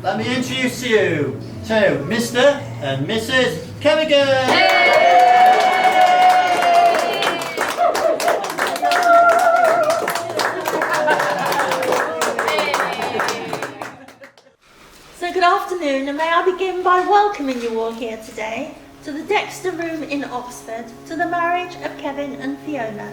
let me introduce you to Mr. and Mrs. Kevigan. So good afternoon, and may I begin by welcoming you all here today to the Dexter Room in Oxford to the marriage of Kevin and Fiona.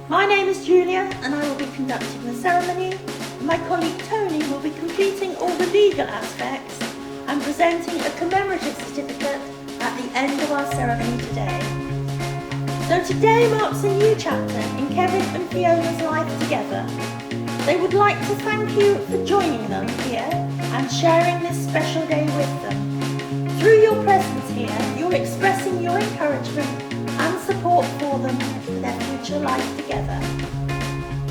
My name is Julia and I will be conducting the ceremony. My colleague Tony will be completing all the legal aspects and presenting a commemorative certificate at the end of our ceremony today. So today marks a new chapter in Kevin and Fiona's life together. They would like to thank you for joining them here and sharing this special day with them. Through your presence here, you're expressing your encouragement and support for them for their future life together.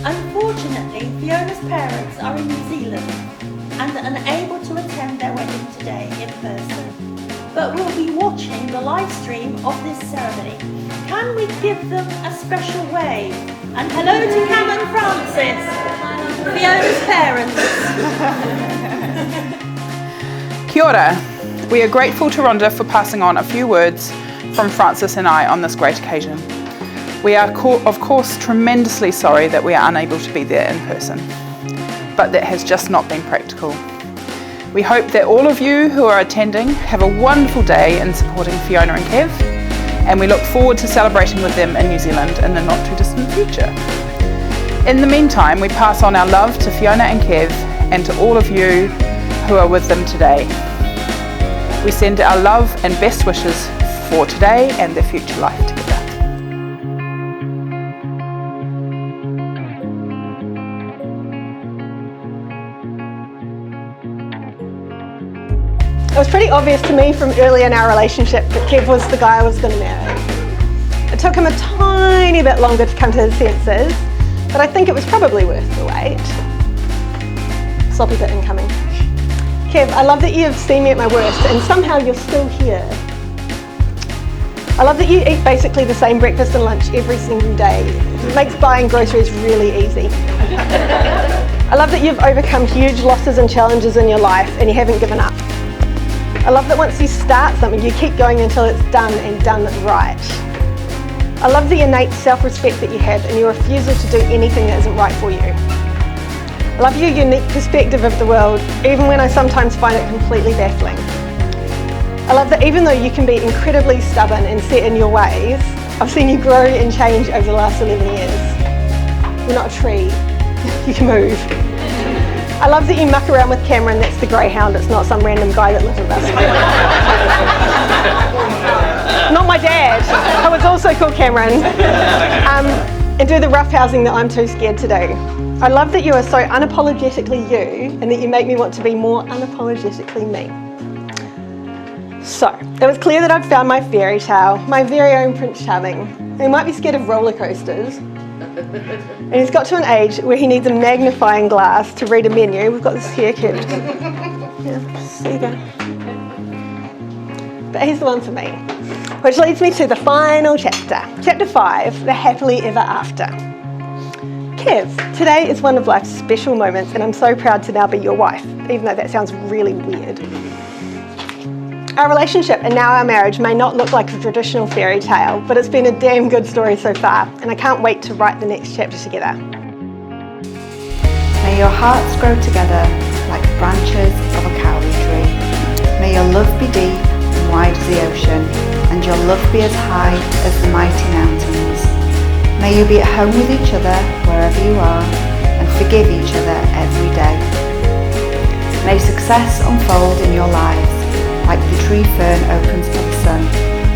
Unfortunately, Fiona's parents are in New Zealand and unable to attend their wedding today in person, but will be watching the live stream of this ceremony. Can we give them a special wave? And hello to Cam and Francis, Fiona's parents. Kia ora. We are grateful to Rhonda for passing on a few words from Francis and I on this great occasion. We are of course tremendously sorry that we are unable to be there in person, but that has just not been practical. We hope that all of you who are attending have a wonderful day in supporting Fiona and Kev, and we look forward to celebrating with them in New Zealand in the not too distant future. In the meantime, we pass on our love to Fiona and Kev and to all of you who are with them today. We send our love and best wishes for today and their future life together. It was pretty obvious to me from early in our relationship that Kev was the guy I was going to marry. It took him a tiny bit longer to come to his senses, but I think it was probably worth the wait. Sloppy bit incoming. Kev, I love that you have seen me at my worst and somehow you're still here. I love that you eat basically the same breakfast and lunch every single day. It makes buying groceries really easy. I love that you've overcome huge losses and challenges in your life and you haven't given up. I love that once you start something, you keep going until it's done and done right. I love the innate self-respect that you have and your refusal to do anything that isn't right for you. I love your unique perspective of the world, even when I sometimes find it completely baffling. I love that even though you can be incredibly stubborn and set in your ways, I've seen you grow and change over the last 11 years. You're not a tree, you can move. I love that you muck around with Cameron, that's the greyhound, it's not some random guy that lives with us. Not my dad, who was also called Cameron. And do the roughhousing that I'm too scared to do. I love that you are so unapologetically you and that you make me want to be more unapologetically me. So, it was clear that I'd found my fairy tale, my very own Prince Charming. He might be scared of roller coasters. And he's got to an age where he needs a magnifying glass to read a menu. We've got this here kept. Yeah, there you go. But he's the one for me. Which leads me to the final chapter. Chapter 5, the happily ever after. Kev, today is one of life's special moments and I'm so proud to now be your wife, even though that sounds really weird. Our relationship and now our marriage may not look like a traditional fairy tale, but it's been a damn good story so far, and I can't wait to write the next chapter together. May your hearts grow together like the branches of a kauri tree. May your love be deep and wide as the ocean, and your love be as high as the mighty mountains. May you be at home with each other wherever you are, and forgive each other every day. May success unfold in your lives like the tree fern opens to the sun,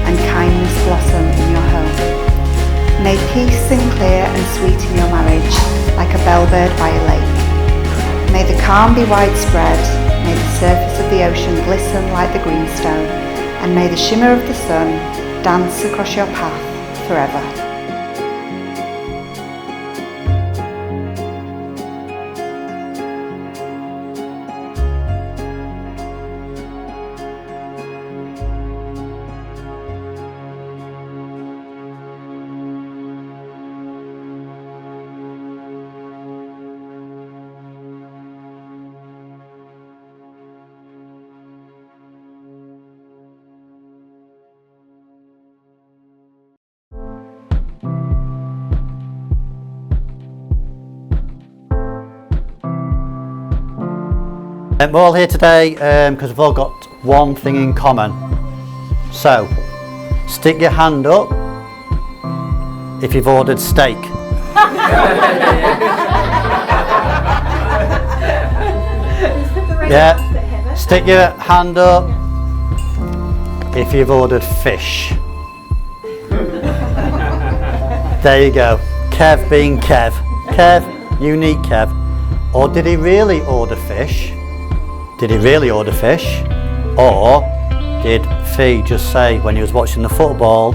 and kindness blossom in your home. May peace sing clear and sweet in your marriage, like a bellbird by a lake. May the calm be widespread, may the surface of the ocean glisten like the greenstone, and may the shimmer of the sun dance across your path forever. We're all here today because we've all got one thing in common. So, stick your hand up if you've ordered steak. Yeah, stick your hand up if you've ordered fish. There you go. Kev being Kev. Kev, unique Kev. Or did he really order fish? Did he really order fish? Or did Fee just say when he was watching the football,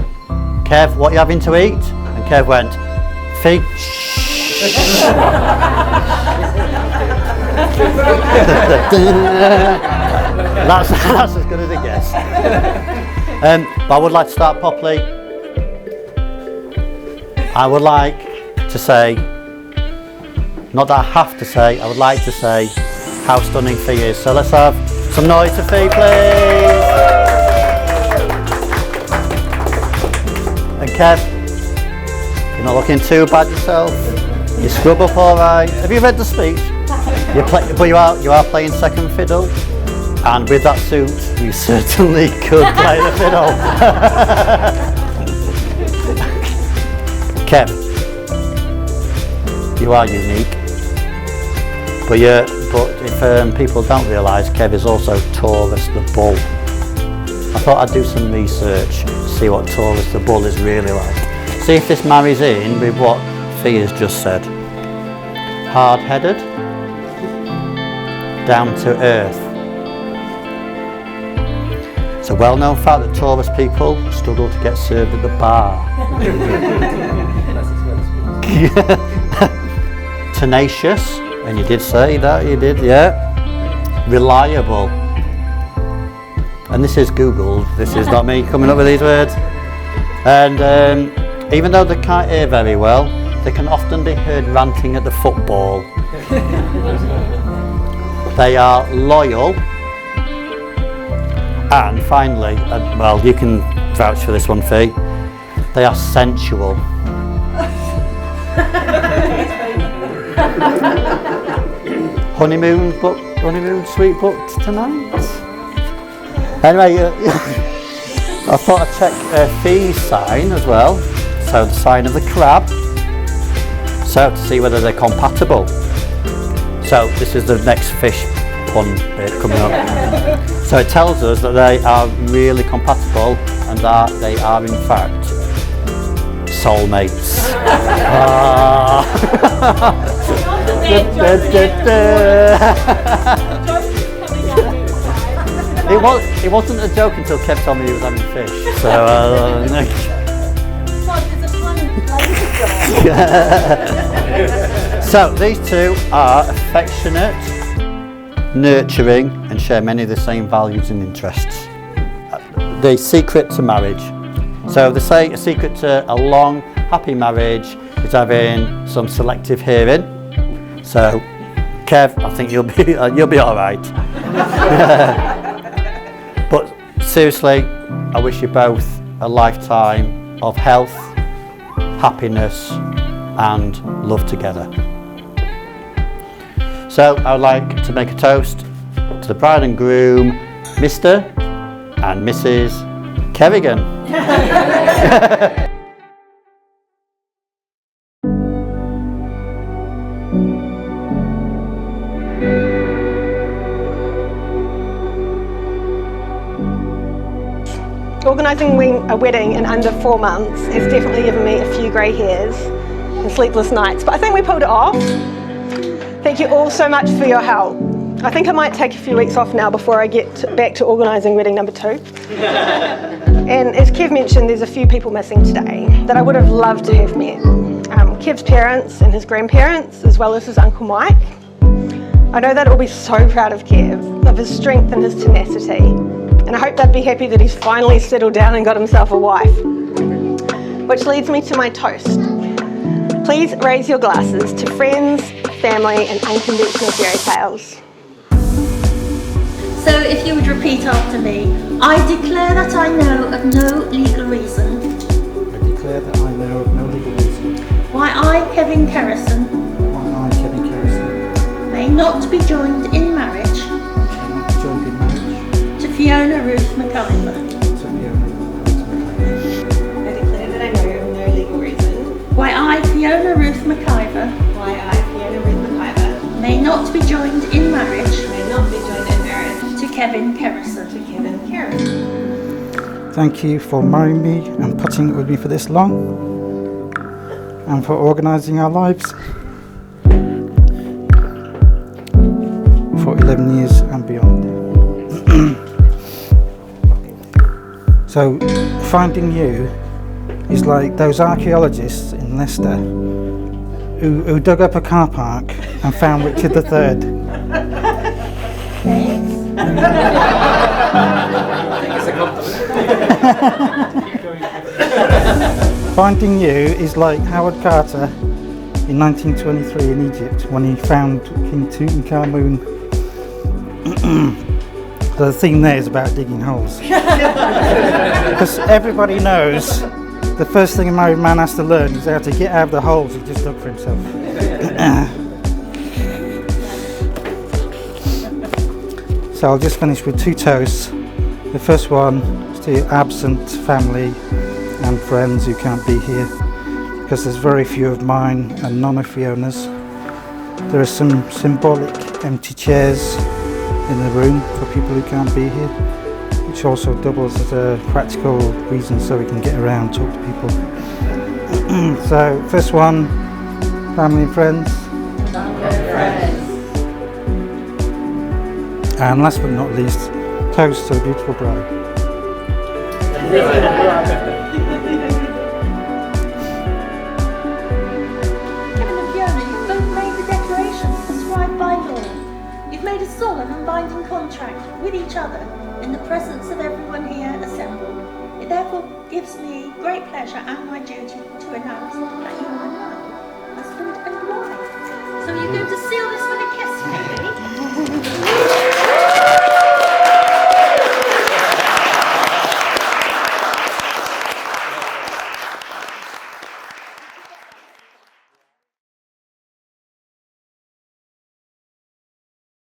Kev, what are you having to eat? And Kev went, Fee, that's as good as it gets. But I would like to start properly. I would like to say, not that I have to say, I would like to say how stunning Fee is. So let's have some noise for Fee, please. And Kev, you're not looking too bad yourself. You scrub up all right. Have you read the speech? But you are playing second fiddle, and with that suit, you certainly could play the fiddle. Kev, you are unique, but if people don't realise, Kev is also Taurus the bull. I thought I'd do some research to see what Taurus the bull is really like. See if this marries in with what Fee has just said. Hard-headed, down to earth. It's a well-known fact that Taurus people struggle to get served at the bar. Tenacious, and you did say that, you did, yeah. Reliable. And this is Googled, this is not me coming up with these words. And even though they can't hear very well, they can often be heard ranting at the football. They are loyal, and finally, well, you can vouch for this one, Fee, they are sensual. honeymoon suite booked tonight. Anyway, I thought I'd check Fee's sign as well, so the sign of the crab, so to see whether they're compatible. So this is the next fish pun bit coming up. So it tells us that they are really compatible and that they are in fact soulmates. It wasn't a joke until Kev told me he was having fish. So these two are affectionate, nurturing, and share many of the same values and interests. The secret to marriage. So they say a secret to a long, happy marriage is having some selective hearing. So, Kev, I think you'll be all right. But seriously, I wish you both a lifetime of health, happiness, and love together. So I would like to make a toast to the bride and groom, Mr. and Mrs. Kerrigan. Organising a wedding in under 4 months has definitely given me a few grey hairs and sleepless nights, but I think we pulled it off. Thank you all so much for your help. I think I might take a few weeks off now before I get back to organising wedding number 2. And as Kev mentioned, there's a few people missing today that I would have loved to have met. Kev's parents and his grandparents, as well as his Uncle Mike. I know that will be so proud of Kev, of his strength and his tenacity. And I hope they'd be happy that he's finally settled down and got himself a wife. Which leads me to my toast. Please raise your glasses to friends, family and unconventional fairy tales. So if you would repeat after me, I declare that I know of no legal reason. I declare that I know of no legal reason Why I, Kevin Kerrison, why I, Kevin Kerrison, may not be joined in marriage Fiona Ruth McIver. I declare that I know of no legal reason Why I, Fiona Ruth McIver, why I, Fiona Ruth McIver, may not be joined in marriage may not be joined in marriage to Kevin Kerrison. to Kevin Kerrison. Thank you for marrying me and putting it with me for this long, and for organising our lives for 11 years and beyond. So, finding you is like those archaeologists in Leicester who dug up a car park and found Richard III. Finding you is like Howard Carter in 1923 in Egypt when he found King Tutankhamun. The theme there is about digging holes. Because everybody knows the first thing a married man has to learn is how to get out of the holes he just dug for himself. So I'll just finish with 2 toasts. The first one is to your absent family and friends who can't be here, because there's very few of mine and none of Fiona's. There are some symbolic empty chairs in the room for people who can't be here, which also doubles as a practical reason so we can get around, talk to people. So, first one, family and friends. And last but not least, toast to the beautiful bride. Kevin and Fiona, you've both made the declarations prescribed by law. You've made a solemn and binding contract with each other in the presence of everyone here assembled. It therefore gives me great pleasure and my duty to announce that you are married.